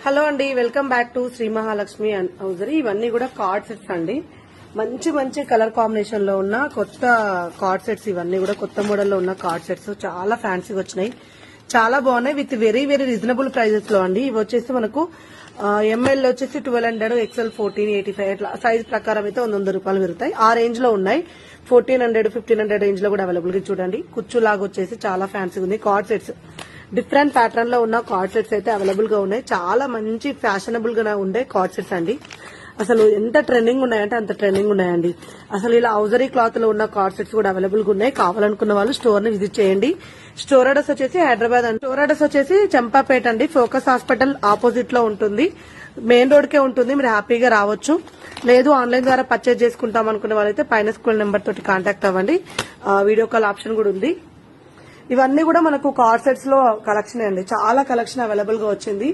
Hello అండి, welcome back to Shri Mahalakshmi and hosiery. ఇవన్నీ కూడా కార్డ్ సెట్స్ అండి. మంచి మంచి కలర్ కాంబినేషన్ లో ఉన్న కొత్త కార్డ్ సెట్స్. ఇవన్నీ కూడా కొత్త మోడల్ లో ఉన్న కార్డ్ సెట్స్ చాలా ఫ్యాన్సీగా వచ్చినాయి, చాలా బాగున్నాయి. With very very reasonable prices లో అండి. ఇవి వచ్చేసి మనకు ఎంఎల్ వచ్చేసి 1200, ఎక్స్ఎల్ 1485 అట్లా సైజ్ ప్రకారం అయితే 100 రూపాయలు పెరుగుతాయి. ఆ రేంజ్ లో ఉన్నాయి. 1400, 1500 రేంజ్ లో కూడా అవైలబుల్ గా చూడండి. కుచ్చు లాగా వచ్చేసి చాలా ఫ్యాన్సీగా ఉంది. కార్డ్ సెట్స్ డిఫరెంట్ ప్యాటర్న్ లో ఉన్న కార్డ్ సెట్స్ అయితే అవైలబుల్ గా ఉన్నాయి. చాలా మంచి ఫ్యాషనబుల్ గా ఉండే కార్డ్ సెట్స్ అండి. అసలు ఎంత ట్రెండింగ్ ఉన్నాయంటే అంత ట్రెండింగ్ ఉన్నాయండి. అసలు ఇలా హౌజరీ క్లాత్ లో ఉన్న కార్డ్ సెట్స్ కూడా అవైలబుల్ గా ఉన్నాయి. కావాలనుకున్న వాళ్ళు స్టోర్ ని విజిట్ చేయండి. స్టోర్ అడ్రస్ వచ్చేసి హైదరాబాద్ అండి. స్టోర్ అడ్రస్ వచ్చేసి చంపాపేట అండి. ఫోకస్ హాస్పిటల్ ఆపోజిట్ లో ఉంటుంది. మెయిన్ రోడ్ కే ఉంటుంది. మీరు హ్యాపీగా రావచ్చు. లేదు ఆన్లైన్ ద్వారా పర్చేజ్ చేసుకుంటాం అనుకున్న వాళ్ళైతే పైన స్కూల్ నెంబర్ తోటి కాంటాక్ట్ అవ్వండి. వీడియో కాల్ ఆప్షన్ కూడా ఉంది. ఇవన్నీ కూడా మనకు కార్డ్ సెట్స్ లో కలెక్షన్ అండి. చాలా కలెక్షన్ అవైలబుల్ గా వచ్చింది.